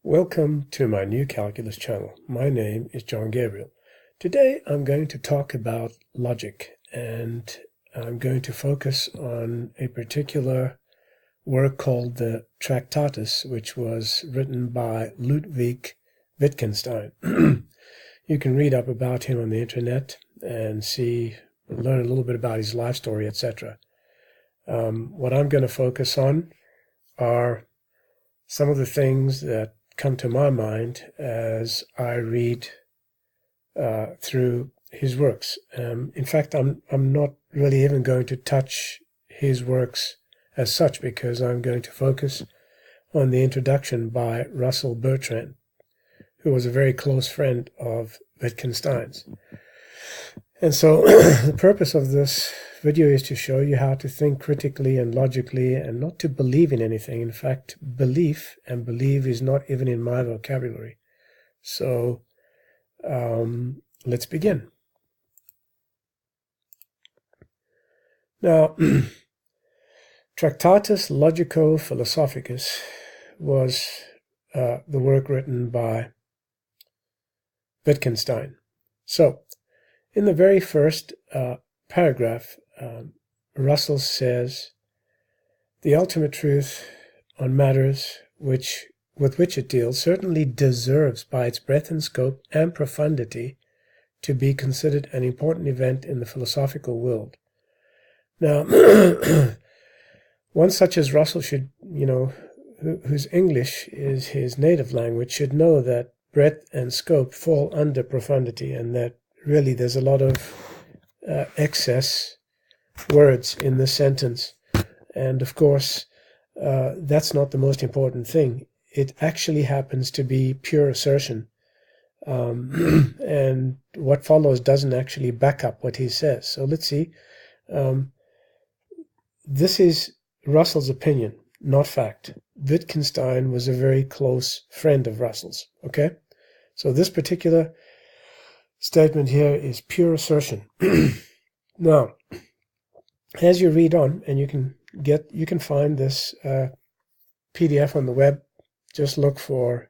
Welcome to my new calculus channel. My name is John Gabriel. Today I'm going to talk about logic, and I'm going to focus on a particular work called the Tractatus, which was written by Ludwig Wittgenstein. You can read up about him on the internet and learn a little bit about his life story, etc. What I'm going to focus on are some of the things that come to my mind as I read through his works. In fact, I'm not really even going to touch his works as such, because I'm going to focus on the introduction by Bertrand, who was a very close friend of Wittgenstein's. And so the purpose of this video is to show you how to think critically and logically and not to believe in anything. In fact, belief and believe is not even in my vocabulary. So let's begin. Now, Tractatus Logico-Philosophicus was the work written by Wittgenstein. So, in the very first paragraph, Russell says, "The ultimate truth on matters with which it deals certainly deserves, by its breadth and scope and profundity, to be considered an important event in the philosophical world." Now, one such as Russell should, whose English is his native language, should know that breadth and scope fall under profundity, and that really there's a lot of excess words in this sentence. And of course, that's not the most important thing. It actually happens to be pure assertion. And what follows doesn't actually back up what he says. So let's see. This is Russell's opinion, not fact. Wittgenstein was a very close friend of Russell's. Okay? So this particular statement here is pure assertion. Now, as you read on, and you can find this PDF on the web. Just look for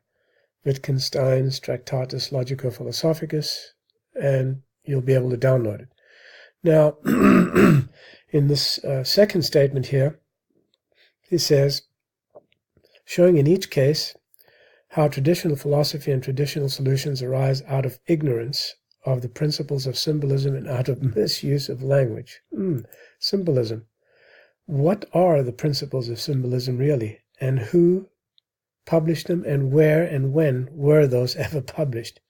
Wittgenstein's Tractatus Logico-Philosophicus, and you'll be able to download it. Now, in this second statement here, he says, showing in each case how traditional philosophy and traditional solutions arise out of ignorance of the principles of symbolism and out of misuse of language. Symbolism. What are the principles of symbolism really? And who published them, and where and when were those ever published?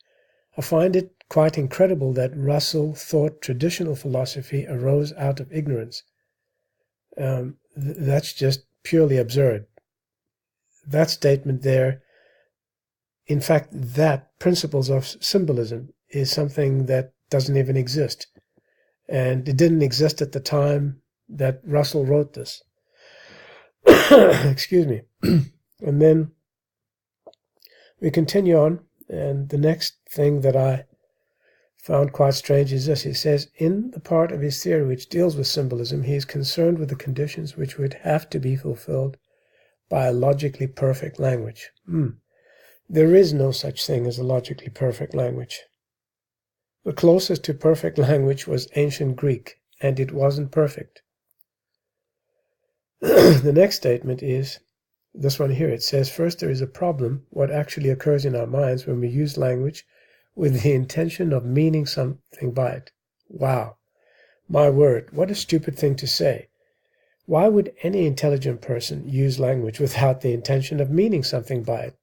I find it quite incredible that Russell thought traditional philosophy arose out of ignorance. That's just purely absurd. That statement there, in fact, that principles of symbolism is something that doesn't even exist. And it didn't exist at the time that Russell wrote this. Excuse me. And then we continue on, and the next thing that I found quite strange is this. He says, in the part of his theory which deals with symbolism, he is concerned with the conditions which would have to be fulfilled by a logically perfect language. There is no such thing as a logically perfect language. The closest to perfect language was ancient Greek, and it wasn't perfect. The next statement is this one here. It says, first, there is a problem, what actually occurs in our minds when we use language with the intention of meaning something by it. Wow. My word, what a stupid thing to say. Why would any intelligent person use language without the intention of meaning something by it?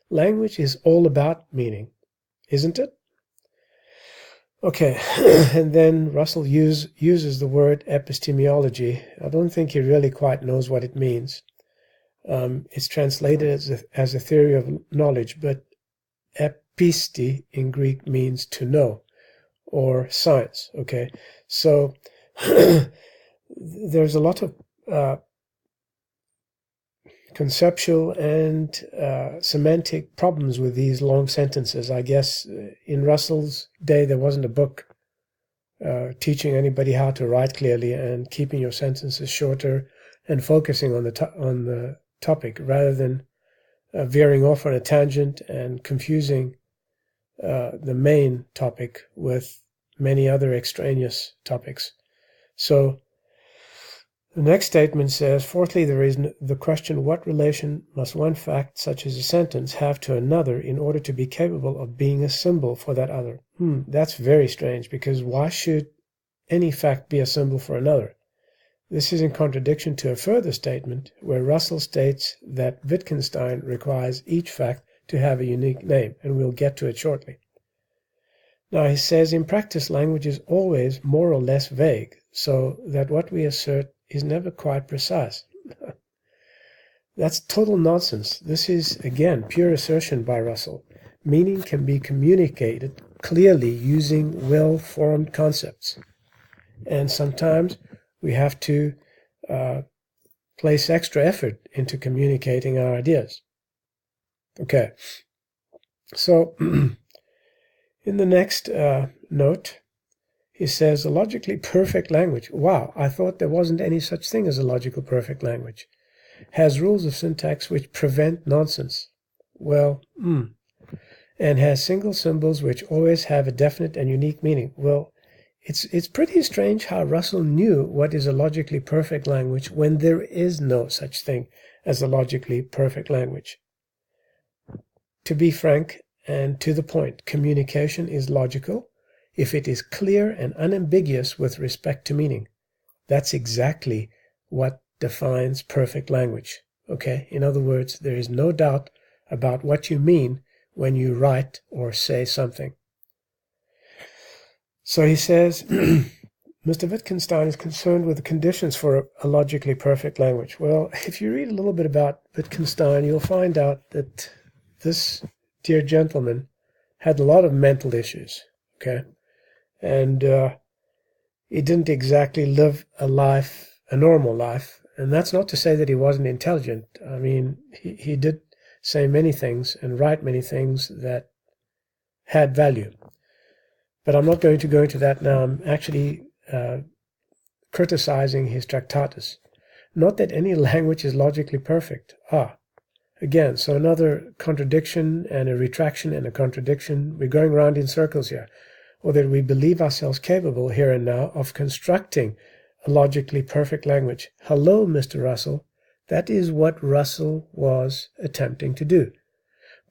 Language is all about meaning, isn't it? Okay, and then Russell uses the word epistemology. I don't think he really quite knows what it means. It's translated as a theory of knowledge, but episti in Greek means to know, or science. Okay, so there's a lot of conceptual and semantic problems with these long sentences. I guess in Russell's day there wasn't a book teaching anybody how to write clearly and keeping your sentences shorter and focusing on the topic rather than veering off on a tangent and confusing the main topic with many other extraneous topics. So the next statement says, fourthly, there is the question, what relation must one fact, such as a sentence, have to another in order to be capable of being a symbol for that other? That's very strange, because why should any fact be a symbol for another? This is in contradiction to a further statement where Russell states that Wittgenstein requires each fact to have a unique name, and we'll get to it shortly. Now he says, in practice, language is always more or less vague, so that what we assert is never quite precise. That's total nonsense. This is, again, pure assertion by Russell. Meaning can be communicated clearly using well-formed concepts. And sometimes we have to place extra effort into communicating our ideas. Okay, so in the next note, he says, a logically perfect language. Wow, I thought there wasn't any such thing as a logical perfect language. Has rules of syntax which prevent nonsense. Well, and has single symbols which always have a definite and unique meaning. Well, it's pretty strange how Russell knew what is a logically perfect language when there is no such thing as a logically perfect language. To be frank and to the point, communication is logical if it is clear and unambiguous with respect to meaning. That's exactly what defines perfect language. Okay? In other words, there is no doubt about what you mean when you write or say something. So he says, Mr. Wittgenstein is concerned with the conditions for a logically perfect language. Well, if you read a little bit about Wittgenstein, you'll find out that this dear gentleman had a lot of mental issues. Okay? And he didn't exactly live a normal life. And that's not to say that he wasn't intelligent. I mean, he did say many things and write many things that had value. But I'm not going to go into that now. I'm actually criticizing his Tractatus. Not that any language is logically perfect. Again, so another contradiction and a retraction and a contradiction. We're going around in circles here. Or that we believe ourselves capable here and now of constructing a logically perfect language. Hello, Mr. Russell. That is what Russell was attempting to do.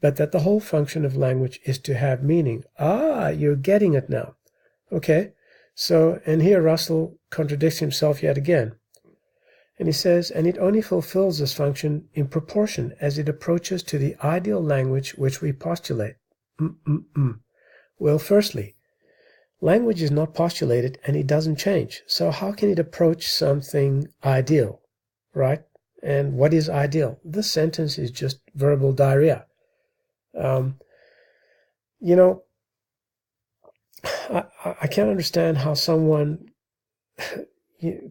But that the whole function of language is to have meaning. You're getting it now. Okay, so, and here Russell contradicts himself yet again. And he says, and it only fulfills this function in proportion as it approaches to the ideal language which we postulate. Well, firstly, language is not postulated and it doesn't change. So how can it approach something ideal, right? And what is ideal? This sentence is just verbal diarrhea. I can't understand how someone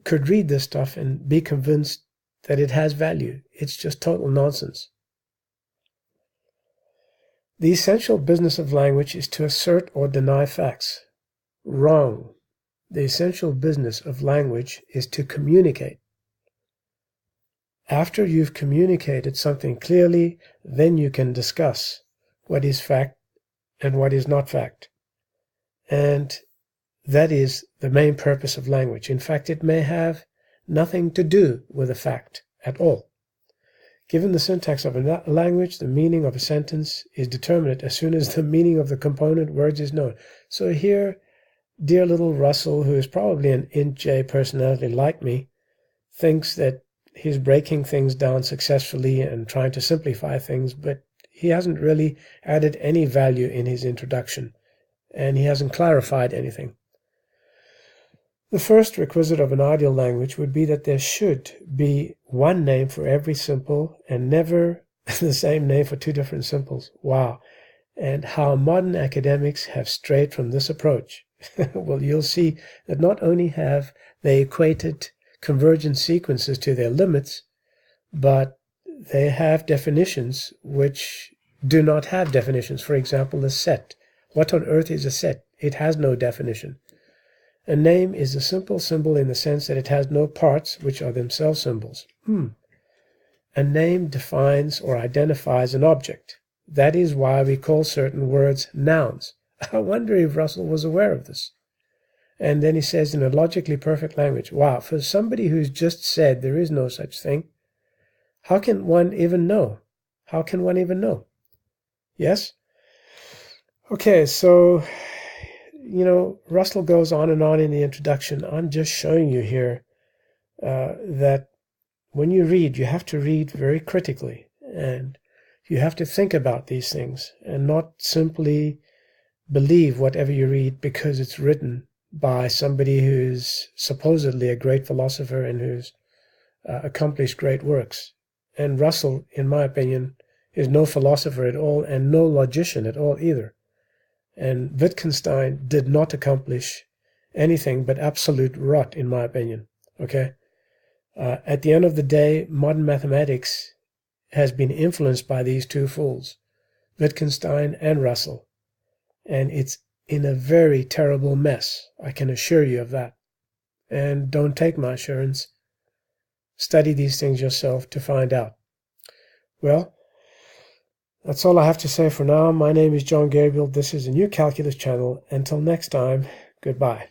could read this stuff and be convinced that it has value. It's just total nonsense. The essential business of language is to assert or deny facts. Wrong. The essential business of language is to communicate. After you've communicated something clearly, then you can discuss what is fact and what is not fact. And that is the main purpose of language. In fact, it may have nothing to do with a fact at all. Given the syntax of a language, the meaning of a sentence is determinate as soon as the meaning of the component words is known. So here, dear little Russell, who is probably an int J personality like me, thinks that he's breaking things down successfully and trying to simplify things, but he hasn't really added any value in his introduction, and he hasn't clarified anything. The first requisite of an ideal language would be that there should be one name for every symbol and never the same name for two different symbols. Wow. And how modern academics have strayed from this approach. Well, you'll see that not only have they equated convergent sequences to their limits, but they have definitions which do not have definitions. For example, a set. What on earth is a set? It has no definition. A name is a simple symbol in the sense that it has no parts which are themselves symbols. a name defines or identifies an object. That is why we call certain words nouns. I wonder if Russell was aware of this. And then he says, in a logically perfect language. Wow, for somebody who's just said there is no such thing, how can one even know? How can one even know? Yes? Okay, so, Russell goes on and on in the introduction. I'm just showing you here that when you read, you have to read very critically, and you have to think about these things and not simply believe whatever you read because it's written by somebody who's supposedly a great philosopher and who's accomplished great works. And Russell, in my opinion, is no philosopher at all and no logician at all either. And Wittgenstein did not accomplish anything but absolute rot, in my opinion. Okay? At the end of the day, modern mathematics has been influenced by these two fools, Wittgenstein and Russell. And it's in a very terrible mess. I can assure you of that. And don't take my assurance. Study these things yourself to find out. Well, that's all I have to say for now. My name is John Gabriel. This is a new calculus channel. Until next time, goodbye.